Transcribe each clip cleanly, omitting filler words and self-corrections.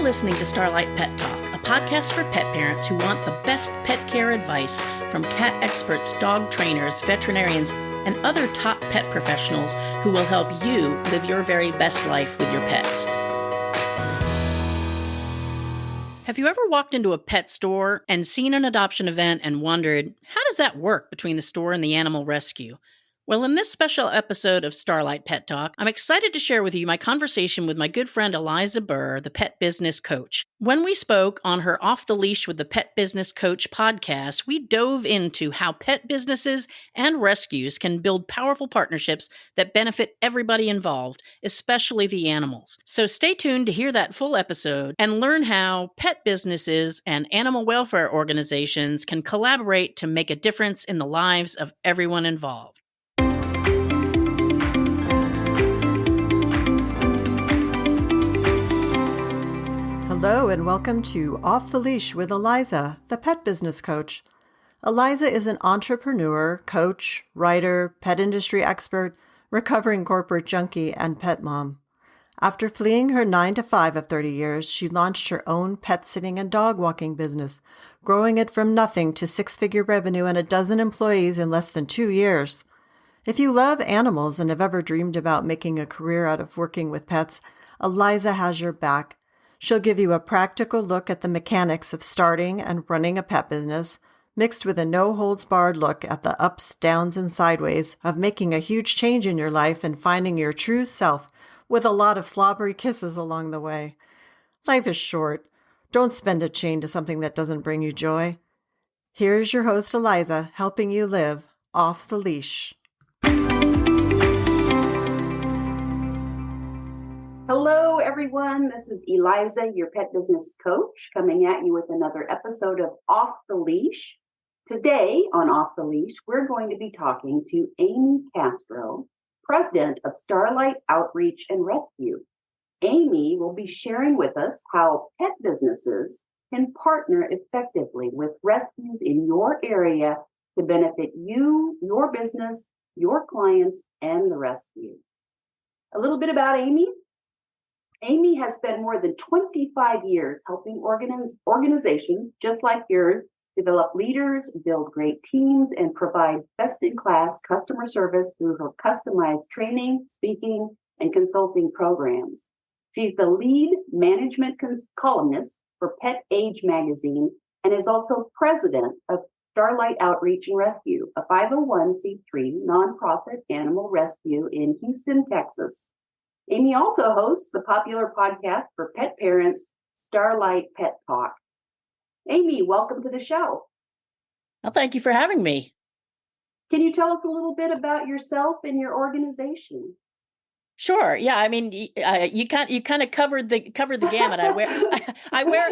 listening to Starlight Pet Talk, a podcast for pet parents who want the best pet care advice from cat experts, dog trainers, veterinarians, and other top pet professionals who will help you live your very best life with your pets. Have you ever walked into a pet store and seen an adoption event and wondered, how does that work between the store and the animal rescue? Well, in this special episode of Starlight Pet Talk, I'm excited to share with you my conversation with my good friend Eliza Burr, the pet business coach. When we spoke on her Off the Leash with the Pet Business Coach podcast, we dove into how pet businesses and rescues can build powerful partnerships that benefit everybody involved, especially the animals. So stay tuned to hear that full episode and learn how pet businesses and animal welfare organizations can collaborate to make a difference in the lives of everyone involved. Hello and welcome to Off the Leash with Eliza, the pet business coach. Eliza is an entrepreneur, coach, writer, pet industry expert, recovering corporate junkie, and pet mom. After fleeing her 9-to-5 of 30 years, she launched her own pet sitting and dog walking business, growing it from nothing to six-figure revenue and 12 employees in less than 2 years. If you love animals and have ever dreamed about making a career out of working with pets, Eliza has your back. She'll give you a practical look at the mechanics of starting and running a pet business, mixed with a no-holds-barred look at the ups, downs, and sideways of making a huge change in your life and finding your true self, with a lot of slobbery kisses along the way. Life is short. Don't spend a chain to something that doesn't bring you joy. Here's your host, Eliza, helping you live off the leash. Hello, everyone. This is Eliza, your pet business coach, coming at you with another episode of Off the Leash. Today on Off the Leash, we're going to be talking to Amy Castro, president of Starlight Outreach and Rescue. Amy will be sharing with us how pet businesses can partner effectively with rescues in your area to benefit you, your business, your clients, and the rescue. A little bit about Amy. Amy has spent more than 25 years helping organizations just like yours develop leaders, build great teams, and provide best-in-class customer service through her customized training, speaking, and consulting programs. She's the lead management columnist for Pet Age magazine and is also president of Starlight Outreach and Rescue, a 501c3 nonprofit animal rescue in Houston, Texas. Amy also hosts the popular podcast for pet parents, Starlight Pet Talk. Amy, welcome to the show. Well, thank you for having me. Can you tell us a little bit about yourself and your organization? Sure. Yeah. I mean, you kind of covered the gamut. I wear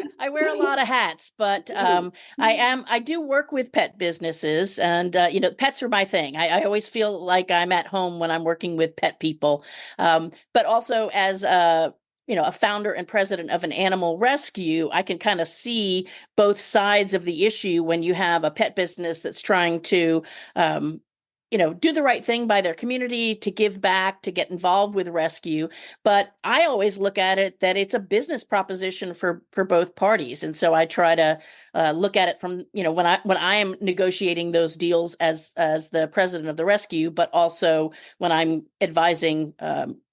a lot of hats, but I do work with pet businesses, and pets are my thing. I always feel like I'm at home when I'm working with pet people, but also as a founder and president of an animal rescue, I can kind of see both sides of the issue when you have a pet business that's trying to do the right thing by their community, to give back, to get involved with rescue. But I always look at it that it's a business proposition for both parties. And so I try to look at it from, when I am negotiating those deals as the president of the rescue, but also when I'm advising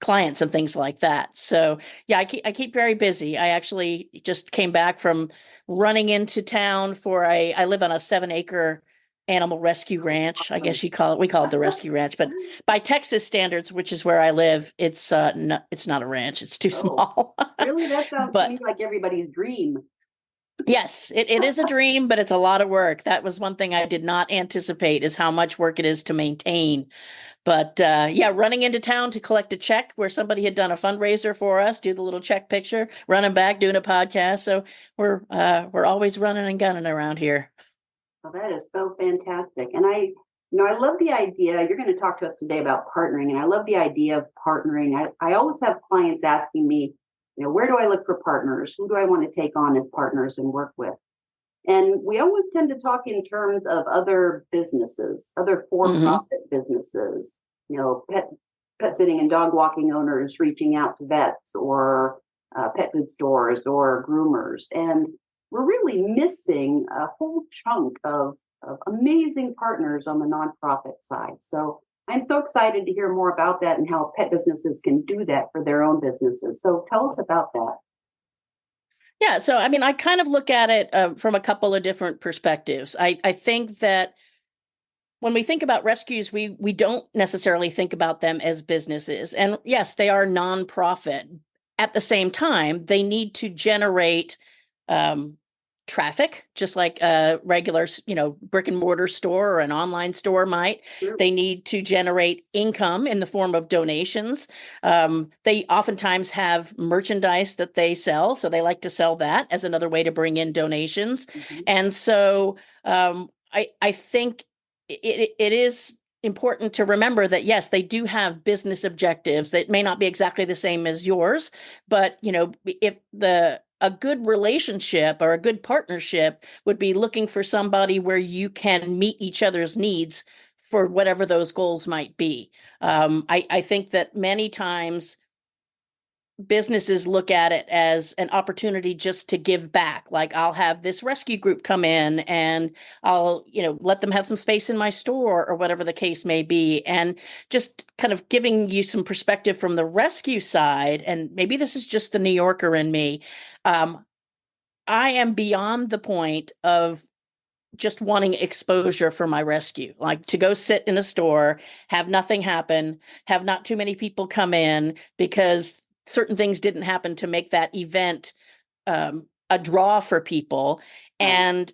clients and things like that. So yeah, I keep very busy. I actually just came back from running into town I live on a 7-acre animal rescue ranch, I guess we call it the rescue ranch, but by Texas standards, which is where I live, it's not a ranch. It's too small. Really? That sounds to me like everybody's dream. Yes, it is a dream, but it's a lot of work. That was one thing I did not anticipate, is how much work it is to maintain. But running into town to collect a check where somebody had done a fundraiser for us, do the little check picture, running back, doing a podcast. So we're always running and gunning around here. Well, that is so fantastic. And I love the idea. You're going to talk to us today about partnering, and I love the idea of partnering. I always have clients asking me, where do I look for partners? Who do I want to take on as partners and work with? And we always tend to talk in terms of other businesses, other for-profit businesses, pet sitting and dog walking owners reaching out to vets, or pet food stores or groomers. And we're really missing a whole chunk of amazing partners on the nonprofit side. So I'm so excited to hear more about that and how pet businesses can do that for their own businesses. So tell us about that. Yeah, so I mean, I kind of look at it from a couple of different perspectives. I think that when we think about rescues, we don't necessarily think about them as businesses. And yes, they are nonprofit. At the same time, they need to generate um, traffic, just like a regular, brick and mortar store or an online store might. Sure. They need to generate income in the form of donations. They oftentimes have merchandise that they sell, so they like to sell that as another way to bring in donations. Mhm. And so I think it is important to remember that yes, they do have business objectives that may not be exactly the same as yours, but if a good relationship or a good partnership would be looking for somebody where you can meet each other's needs for whatever those goals might be. I think that many times businesses look at it as an opportunity just to give back. Like I'll have this rescue group come in and I'll, let them have some space in my store or whatever the case may be. And just kind of giving you some perspective from the rescue side. And maybe this is just the New Yorker in me. I am beyond the point of just wanting exposure for my rescue, like to go sit in a store, have nothing happen, have not too many people come in because certain things didn't happen to make that event a draw for people. And,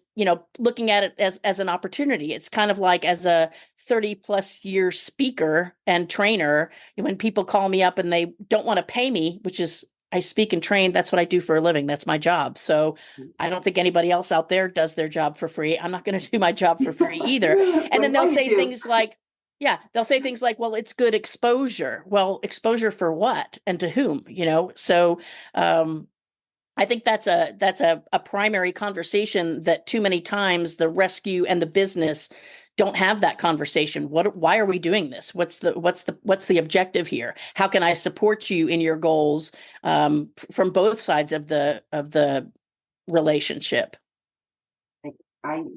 looking at it as an opportunity, it's kind of like as a 30+ year speaker and trainer, when people call me up and they don't want to pay me, which is I speak and train. That's what I do for a living. That's my job. So I don't think anybody else out there does their job for free. I'm not going to do my job for free either. And then they'll say things like, well, it's good exposure. Well, exposure for what and to whom, So I think that's a primary conversation that too many times the rescue and the business don't have that conversation. Why are we doing this? What's the objective here? How can I support you in your goals from both sides of the relationship? And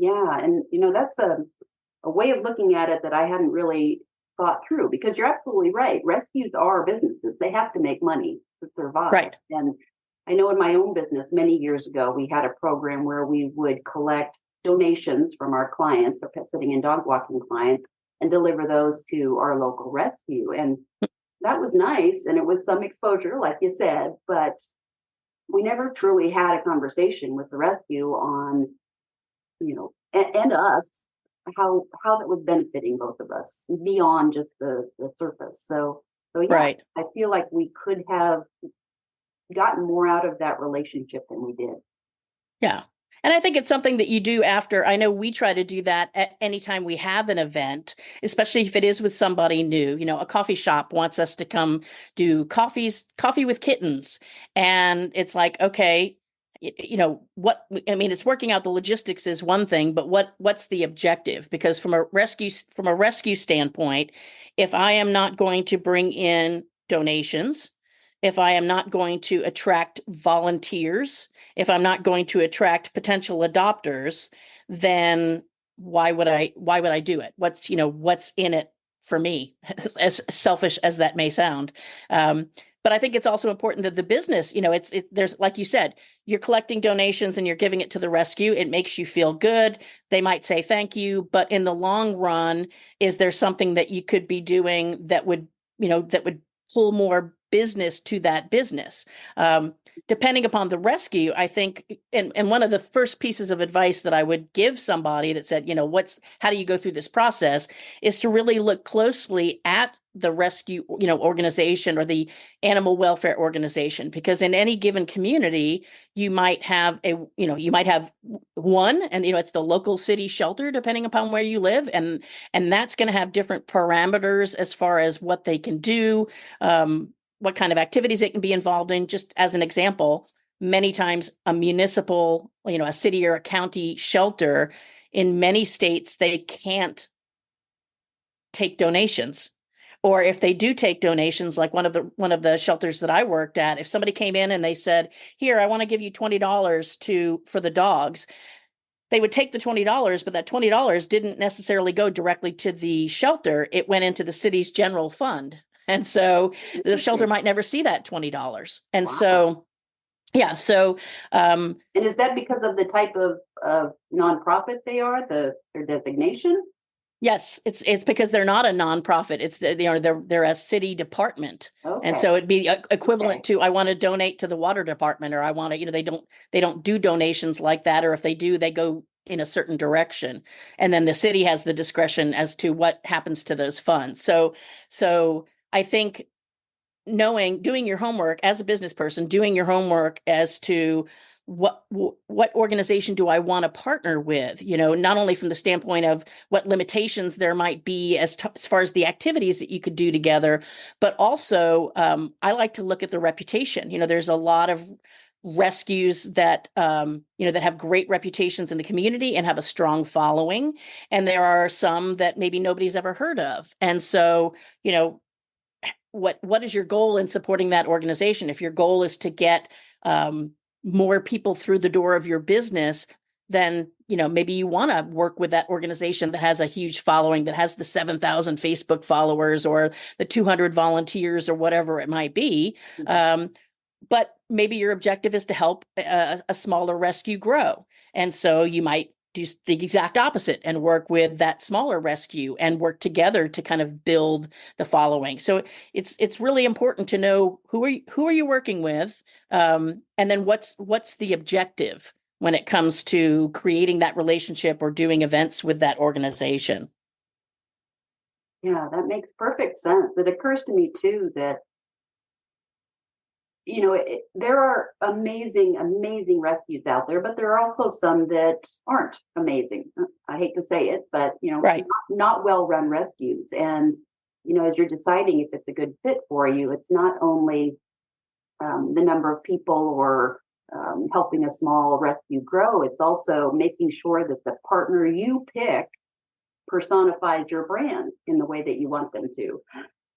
that's a way of looking at it that I hadn't really thought through, because you're absolutely right. Rescues are businesses. They have to make money to survive. Right. And I know in my own business many years ago, we had a program where we would collect donations from our clients, our pet sitting and dog walking clients, and deliver those to our local rescue. And that was nice. And it was some exposure, like you said, but we never truly had a conversation with the rescue on, and us, how that was benefiting both of us beyond just the surface. So yeah, right. I feel like we could have gotten more out of that relationship than we did. Yeah. And I think it's something that you do after. I know we try to do that at any time we have an event, especially if it is with somebody new. A coffee shop wants us to come do coffee with kittens. And it's like, okay, it's working out the logistics is one thing, but what's the objective? Because from a rescue standpoint, if I am not going to bring in donations, if I am not going to attract volunteers, if I'm not going to attract potential adopters, then why would I do it? What's in it for me, as selfish as that may sound. But I think it's also important that the business, there's, like you said, you're collecting donations and you're giving it to the rescue. It makes you feel good. They might say thank you, but in the long run, is there something that you could be doing that would pull more business to that business? Depending upon the rescue, I think, and one of the first pieces of advice that I would give somebody that said, how do you go through this process, is to really look closely at the rescue, organization or the animal welfare organization, because in any given community, you might have one, and it's the local city shelter, depending upon where you live, and that's going to have different parameters as far as what they can do, what kind of activities it can be involved in. Just as an example, many times a municipal, a city or a county shelter, in many states, they can't take donations. Or if they do take donations, like one of the shelters that I worked at, if somebody came in and they said, "Here, I want to give you $20 for the dogs," they would take the $20, but that $20 didn't necessarily go directly to the shelter. It went into the city's general fund. And so the shelter might never see that $20. And Wow. so, yeah. So, and is that because of the type of nonprofit they are, their designation? yes, it's because they're not a nonprofit. It's, they're a city department. Okay. And so it'd be equivalent to, I want to donate to the water department, or I want to, they don't do donations like that. Or if they do, they go in a certain direction. And then the city has the discretion as to what happens to those funds. So I think doing your homework as a business person, doing your homework as to what organization do I want to partner with, not only from the standpoint of what limitations there might be as far as the activities that you could do together, but also I like to look at the reputation. There's a lot of rescues that that have great reputations in the community and have a strong following, and there are some that maybe nobody's ever heard of. And so what is your goal in supporting that organization? If your goal is to get more people through the door of your business, then maybe you want to work with that organization that has a huge following, that has the 7,000 Facebook followers or the 200 volunteers or whatever it might be. But maybe your objective is to help a smaller rescue grow, and so you might do the exact opposite and work with that smaller rescue and work together to kind of build the following. So it's really important to know who are you working with, and then what's the objective when it comes to creating that relationship or doing events with that organization. Yeah, that makes perfect sense. It occurs to me too that there are amazing rescues out there, but there are also some that aren't amazing. I hate to say it, but right. not well-run rescues. And as you're deciding if it's a good fit for you, it's not only the number of people or helping a small rescue grow. It's also making sure that the partner you pick personifies your brand in the way that you want them to.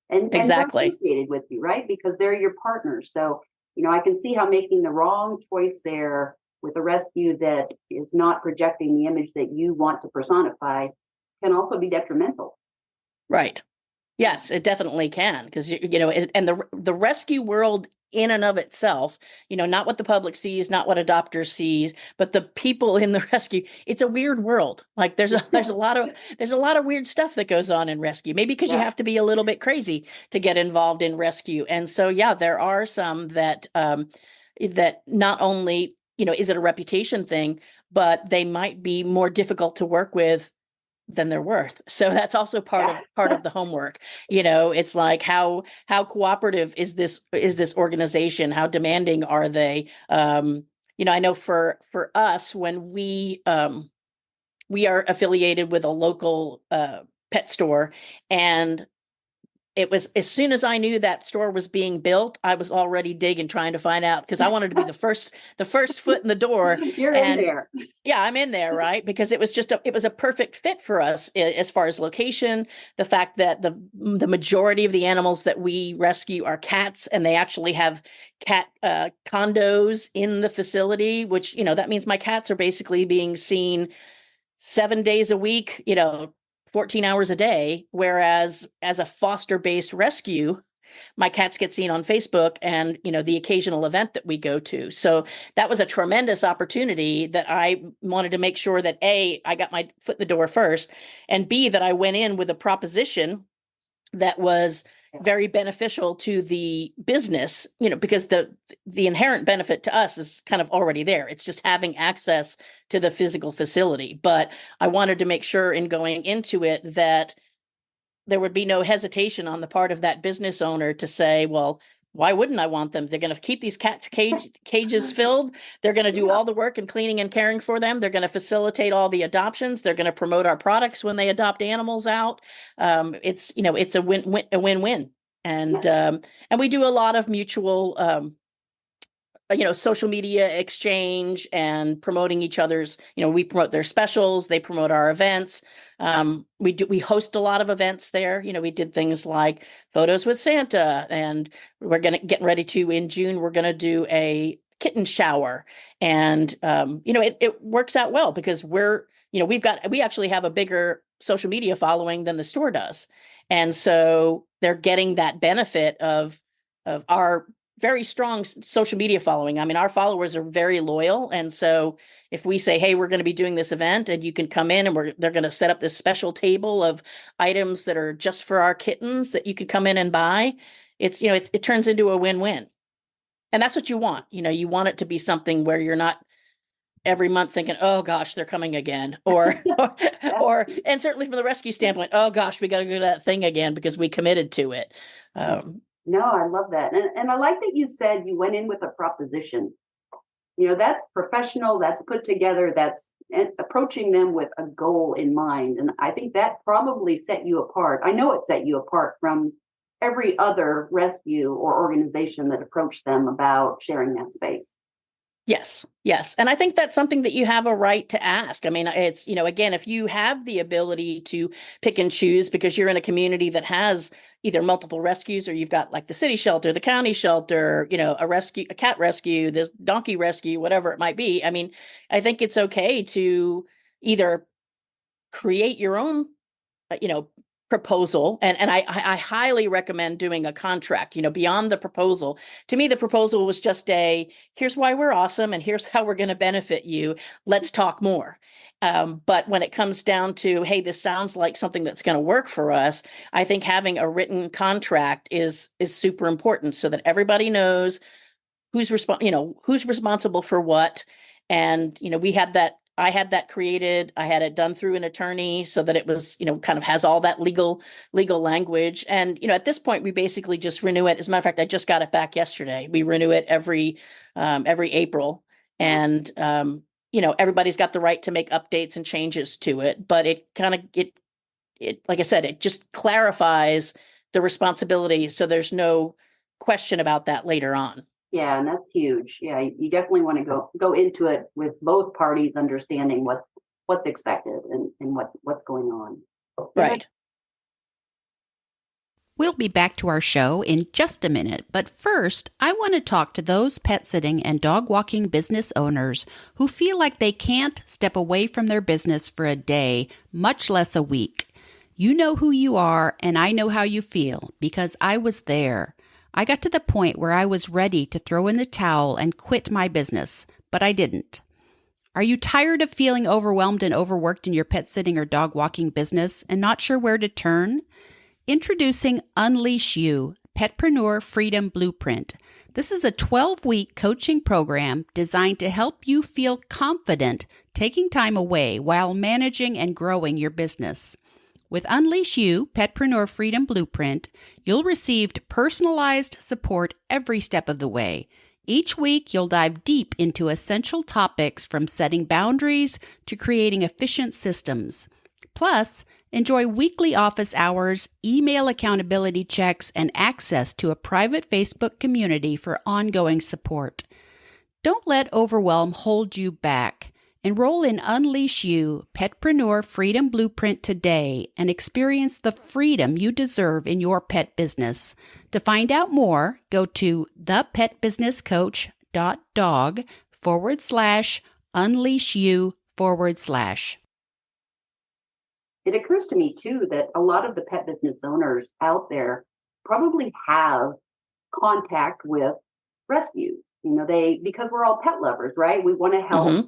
And exactly. And associated with you, right? Because they're your partners. So, I can see how making the wrong choice there with a rescue that is not projecting the image that you want to personify can also be detrimental. Right. Yes, it definitely can, because and the rescue world in and of itself, not what the public sees, not what a doctor sees, but the people in the rescue. It's a weird world. Like there's a lot of weird stuff that goes on in rescue. Maybe because you have to be a little bit crazy to get involved in rescue. And so yeah, there are some that that not only is it a reputation thing, but they might be more difficult to work with than they're worth. So that's also part of the homework. It's like how cooperative is this organization? How demanding are they? I know for us, when we are affiliated with a local pet store, and it was as soon as I knew that store was being built, I was already digging, trying to find out, because I wanted to be the first foot in the door. You're in there. Yeah, I'm in there, right? Because it was a perfect fit for us as far as location, the fact that the majority of the animals that we rescue are cats, and they actually have cat condos in the facility, which that means my cats are basically being seen 7 days a week, 14 hours a day, whereas as a foster-based rescue, my cats get seen on Facebook and, the occasional event that we go to. So that was a tremendous opportunity that I wanted to make sure that A, I got my foot in the door first, and B, that I went in with a proposition that was very beneficial to the business, because the inherent benefit to us is kind of already there. It's just having access to the physical facility. But I wanted to make sure in going into it that there would be no hesitation on the part of that business owner to say, well, why wouldn't I want them? They're going to keep these cats cages filled. They're going to do all the work and cleaning and caring for them. They're going to facilitate all the adoptions. They're going to promote our products when they adopt animals out. It's a win-win. And we do a lot of mutual social media exchange and promoting each other's, we promote their specials, they promote our events. We host a lot of events there. We did things like photos with Santa, and we're getting ready to, in June, we're going to do a kitten shower. And, it works out well because we actually have a bigger social media following than the store does. And so they're getting that benefit of our very strong social media following. I mean, our followers are very loyal. And so if we say, hey, we're going to be doing this event and you can come in and they're going to set up this special table of items that are just for our kittens that you could come in and buy, it turns into a win-win. And that's what you want. You want it to be something where you're not every month thinking, oh gosh, they're coming again. And certainly from the rescue standpoint, oh gosh, we got to go to that thing again because we committed to it. No, I love that. And I like that you said you went in with a proposition. That's professional, that's put together, that's approaching them with a goal in mind. And I think that probably set you apart. I know it set you apart from every other rescue or organization that approached them about sharing that space. Yes. And I think that's something that you have a right to ask. I mean, it's, again, if you have the ability to pick and choose because you're in a community that has either multiple rescues or you've got like the city shelter, the county shelter, a cat rescue, the donkey rescue, whatever it might be. I mean, I think it's okay to either create your own, proposal. And I highly recommend doing a contract, beyond the proposal. To me, the proposal was just here's why we're awesome and here's how we're going to benefit you. Let's talk more. But when it comes down to, hey, this sounds like something that's going to work for us, I think having a written contract is super important so that everybody knows who's responsible for what. And, I had that created. I had it done through an attorney so that it was, kind of has all that legal language. And, at this point, we basically just renew it. As a matter of fact, I just got it back yesterday. We renew it every April. And, everybody's got the right to make updates and changes to it. But it like I said, it just clarifies the responsibility. So there's no question about that later on. Yeah, and that's huge. Yeah, you definitely want to go into it with both parties understanding what's expected and what's going on. Right. We'll be back to our show in just a minute, but first, I want to talk to those pet sitting and dog walking business owners who feel like they can't step away from their business for a day, much less a week. You know who you are, and I know how you feel because I was there. I got to the point where I was ready to throw in the towel and quit my business, but I didn't. Are you tired of feeling overwhelmed and overworked in your pet sitting or dog walking business and not sure where to turn? Introducing Unleash You, Petpreneur Freedom Blueprint. This is a 12-week coaching program designed to help you feel confident taking time away while managing and growing your business. With Unleash You, Petpreneur Freedom Blueprint, you'll receive personalized support every step of the way. Each week, you'll dive deep into essential topics from setting boundaries to creating efficient systems. Plus, enjoy weekly office hours, email accountability checks, and access to a private Facebook community for ongoing support. Don't let overwhelm hold you back. Enroll in Unleash You, Petpreneur Freedom Blueprint today and experience the freedom you deserve in your pet business. To find out more, go to thepetbusinesscoach.dog/unleashyou/. It occurs to me too that a lot of the pet business owners out there probably have contact with rescues. Because we're all pet lovers, right? We want to help. Mm-hmm.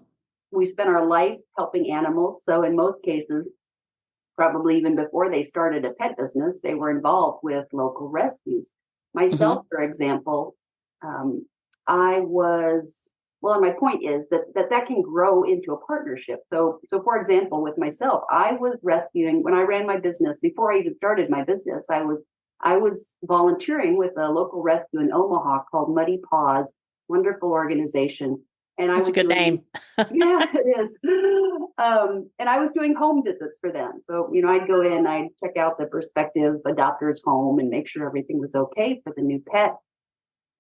We spend our life helping animals. So in most cases, probably even before they started a pet business, they were involved with local rescues. Myself, for example, and my point is that can grow into a partnership. So for example, with myself, I was rescuing when I ran my business. Before I even started my business, I was volunteering with a local rescue in Omaha called Muddy Paws, wonderful organization. And That's a good name. Yeah, it is. And I was doing home visits for them. So, I'd go in, I'd check out the prospective adopter's home and make sure everything was okay for the new pet.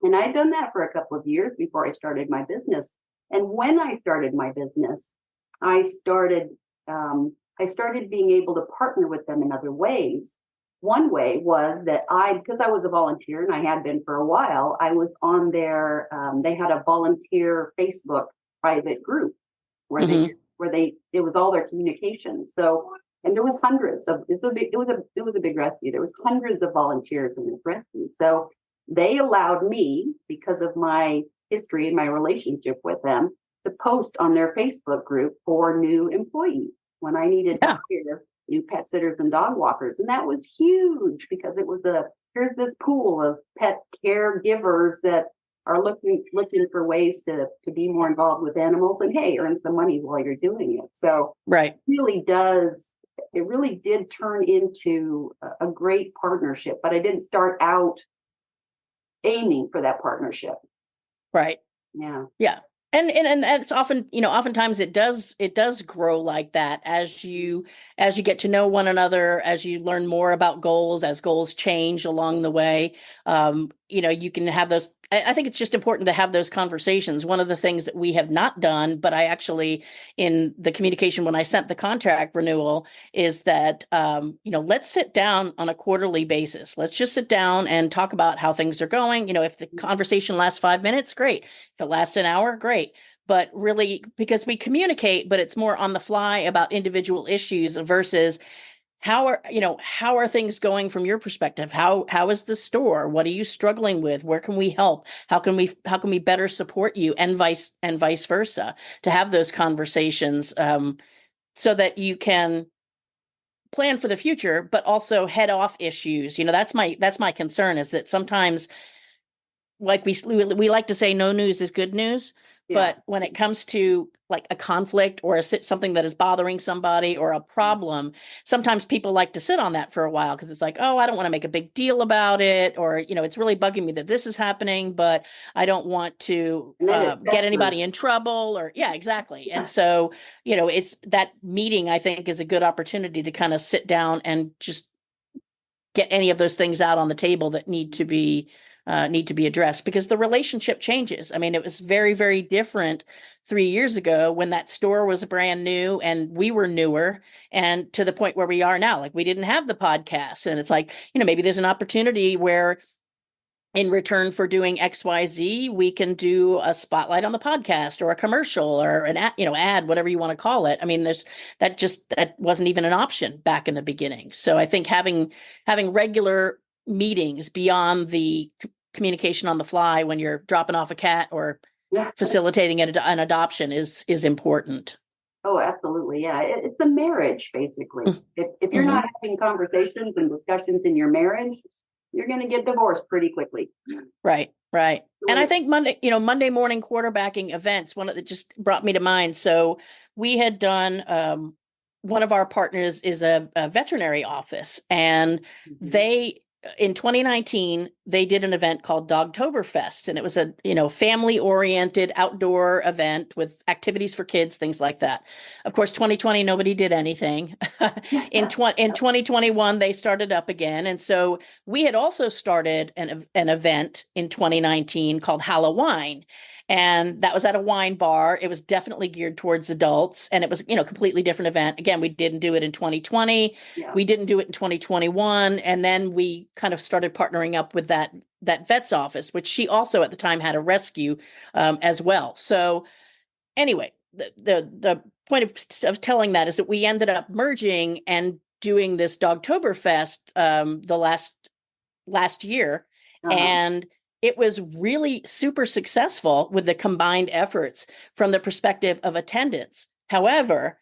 And I had done that for a couple of years before I started my business. And when I started my business, I started being able to partner with them in other ways. One way was that because I was a volunteer and I had been for a while, I was on their, they had a volunteer Facebook private group where it was all their communication. So, and there was hundreds of, it was a big rescue. There was hundreds of volunteers in this rescue. So they allowed me, because of my history and my relationship with them, to post on their Facebook group for new employees when I needed to hire new pet sitters and dog walkers. And that was huge because it was here's this pool of pet caregivers that are looking for ways to be more involved with animals and, hey, earn some money while you're doing it. So it really did turn into a great partnership, but I didn't start out aiming for that partnership. Right. Yeah. Yeah. And that's often, oftentimes it does grow like that as you get to know one another, as you learn more about goals, as goals change along the way. You can have those. I think it's just important to have those conversations. One of the things that we have not done, but I actually, in the communication when I sent the contract renewal, is that, let's sit down on a quarterly basis. Let's just sit down and talk about how things are going. If the conversation lasts 5 minutes, great. If it lasts an hour, great. But really, because we communicate, but it's more on the fly about individual issues versus how are things going from your perspective? How is the store? What are you struggling with? Where can we help? How can we better support you? And vice versa, to have those conversations so that you can plan for the future, but also head off issues. That's my concern, is that sometimes, like we like to say, no news is good news. Yeah. But when it comes to like a conflict or something that is bothering somebody or a problem, sometimes people like to sit on that for a while because it's like, oh, I don't want to make a big deal about it. Or, it's really bugging me that this is happening, but I don't want to get anybody in trouble or, yeah, exactly. And so, it's that meeting, I think, is a good opportunity to kind of sit down and just get any of those things out on the table that need to be addressed, because the relationship changes. I mean, it was very, very different 3 years ago when that store was brand new and we were newer, and to the point where we are now. Like, we didn't have the podcast, and it's like, maybe there's an opportunity where in return for doing XYZ, we can do a spotlight on the podcast or a commercial or an ad, whatever you want to call it. I mean, that wasn't even an option back in the beginning. So I think having regular meetings beyond the communication on the fly when you're dropping off a cat or facilitating an adoption is important. Oh, absolutely. Yeah. It's a marriage, basically. If you're not having conversations and discussions in your marriage, you're going to get divorced pretty quickly. Right. And I think Monday morning quarterbacking events, one that just brought me to mind. So we had done, one of our partners is a veterinary office, and in 2019, they did an event called Dogtoberfest, and it was a, family-oriented outdoor event with activities for kids, things like that. Of course, 2020, nobody did anything. In 2021, they started up again. And so we had also started an event in 2019 called Halloween. And that was at a wine bar. It was definitely geared towards adults, and it was, completely different event. Again, we didn't do it in 2020. Yeah. We didn't do it in 2021. And then we kind of started partnering up with that vet's office, which she also at the time had a rescue as well. So anyway, the point of telling that is that we ended up merging and doing this Dogtoberfest the last year. And it was really super successful with the combined efforts from the perspective of attendance. However,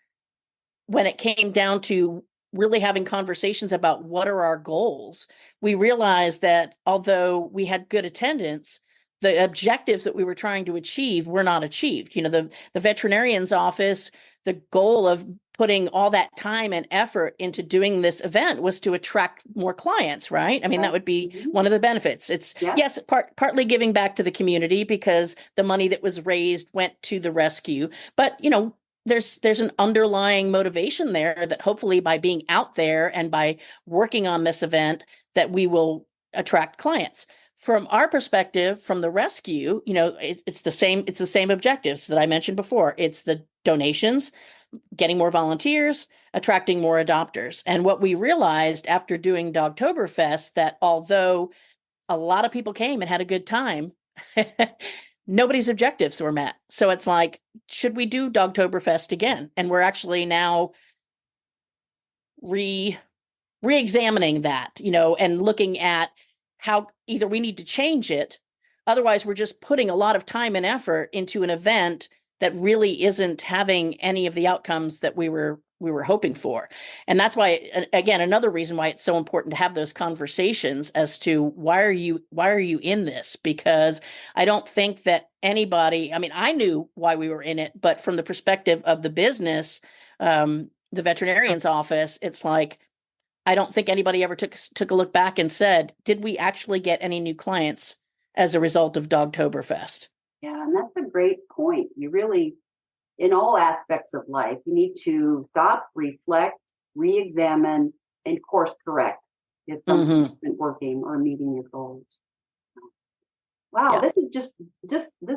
when it came down to really having conversations about what are our goals, we realized that although we had good attendance, the objectives that we were trying to achieve were not achieved. The veterinarian's office, the goal of putting all that time and effort into doing this event was to attract more clients, right? I mean, that would be one of the benefits. It's yes, partly giving back to the community because the money that was raised went to the rescue. But, there's an underlying motivation there that hopefully by being out there and by working on this event that we will attract clients. from our perspective, from the rescue, it's the same objectives that I mentioned before. It's the donations, getting more volunteers, attracting more adopters. And what we realized after doing Dogtoberfest, that although a lot of people came and had a good time, nobody's objectives were met. So it's like, should we do Dogtoberfest again? And we're actually now re-examining that, and looking at how either we need to change it. Otherwise, we're just putting a lot of time and effort into an event that really isn't having any of the outcomes that we were hoping for. And that's why, again, another reason why it's so important to have those conversations as to why are you in this? Because I don't think that anybody, I knew why we were in it, but from the perspective of the business, the veterinarian's office, it's like, I don't think anybody ever took a look back and said, did we actually get any new clients as a result of Dogtoberfest? Yeah, and that's a great point. You really, in all aspects of life, you need to stop, reflect, re-examine, and course correct if something isn't working or meeting your goals. Wow, yeah. This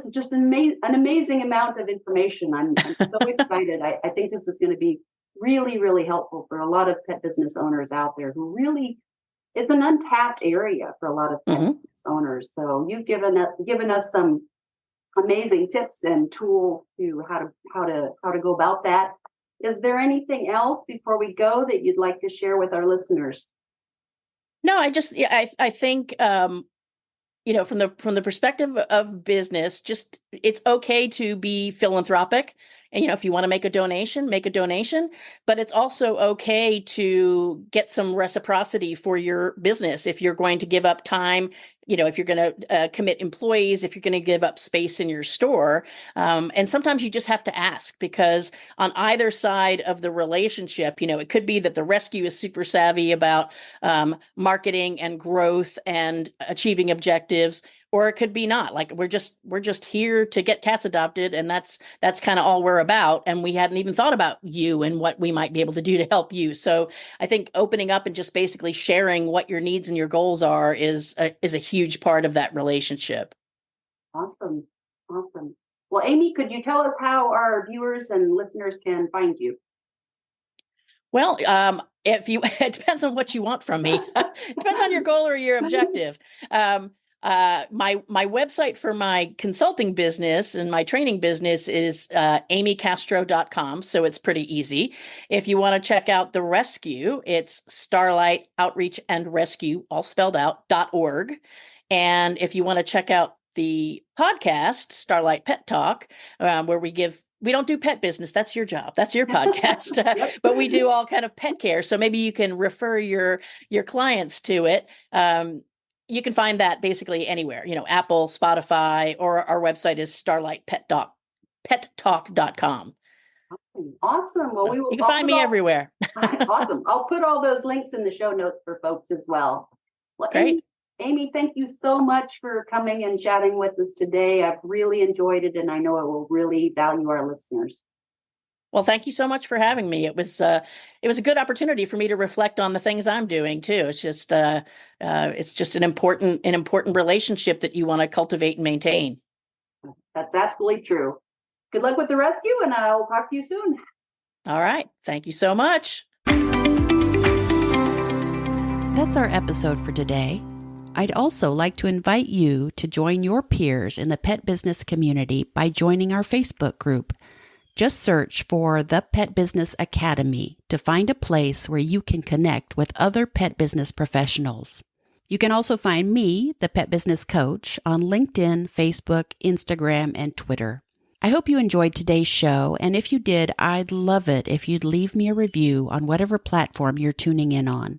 is just an amazing amount of information. I'm so excited. I think this is going to be really, really helpful for a lot of pet business owners out there who really, it's an untapped area for a lot of pet business owners. So you've given us some amazing tips and tools to how to go about that. Is there anything else before we go that you'd like to share with our listeners? No, I think from the perspective of business, just it's okay to be philanthropic. And, if you want to make a donation, but it's also okay to get some reciprocity for your business. If you're going to give up time, if you're going to commit employees, if you're going to give up space in your store. And sometimes you just have to ask, because on either side of the relationship, it could be that the rescue is super savvy about marketing and growth and achieving objectives, or it could be not. Like we're just here to get cats adopted, and that's kind of all we're about. And we hadn't even thought about you and what we might be able to do to help you. So I think opening up and just basically sharing what your needs and your goals are is a huge part of that relationship. Awesome. Well, Amy, could you tell us how our viewers and listeners can find you? Well, it depends on what you want from me. It depends on your goal or your objective. My website for my consulting business and my training business is amycastro.com. So it's pretty easy. If you want to check out the rescue, it's Starlight Outreach and Rescue, all spelled out, .org. And if you want to check out the podcast, Starlight Pet Talk, where we don't do pet business. That's your job. That's your podcast. But we do all kind of pet care. So maybe you can refer your clients to it. You can find that basically anywhere, Apple, Spotify, or our website is starlightpettalk.com. Awesome. Well, you can find me everywhere. Awesome. I'll put all those links in the show notes for folks as well. Great. Amy, thank you so much for coming and chatting with us today. I've really enjoyed it, and I know it will really value our listeners. Well, thank you so much for having me. It was a good opportunity for me to reflect on the things I'm doing too. It's just an important relationship that you want to cultivate and maintain. That's absolutely true. Good luck with the rescue, and I'll talk to you soon. All right. Thank you so much. That's our episode for today. I'd also like to invite you to join your peers in the pet business community by joining our Facebook group. Just search for the Pet Business Academy to find a place where you can connect with other pet business professionals. You can also find me, the Pet Business Coach, on LinkedIn, Facebook, Instagram, and Twitter. I hope you enjoyed today's show, and if you did, I'd love it if you'd leave me a review on whatever platform you're tuning in on.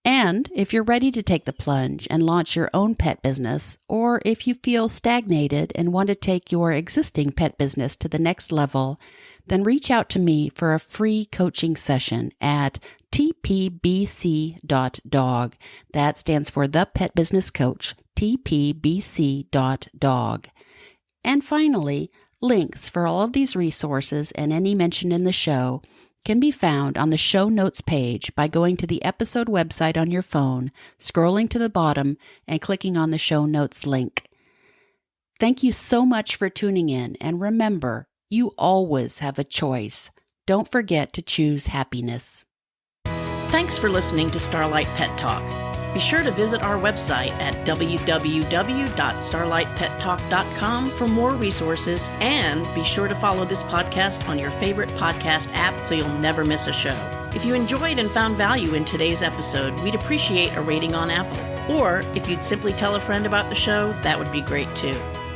And if you're ready to take the plunge and launch your own pet business, or if you feel stagnated and want to take your existing pet business to the next level, then reach out to me for a free coaching session at tpbc.dog. That stands for The Pet Business Coach, tpbc.dog. And finally, links for all of these resources and any mentioned in the show can be found on the show notes page by going to the episode website on your phone, scrolling to the bottom, and clicking on the show notes link. Thank you so much for tuning in, and remember, you always have a choice. Don't forget to choose happiness. Thanks for listening to Starlight Pet Talk. Be sure to visit our website at www.starlightpettalk.com for more resources, and be sure to follow this podcast on your favorite podcast app so you'll never miss a show. If you enjoyed and found value in today's episode, we'd appreciate a rating on Apple. Or if you'd simply tell a friend about the show, that would be great too.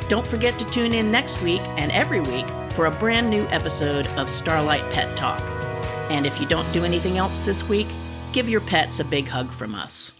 Don't forget to tune in next week and every week for a brand new episode of Starlight Pet Talk. And if you don't do anything else this week, give your pets a big hug from us.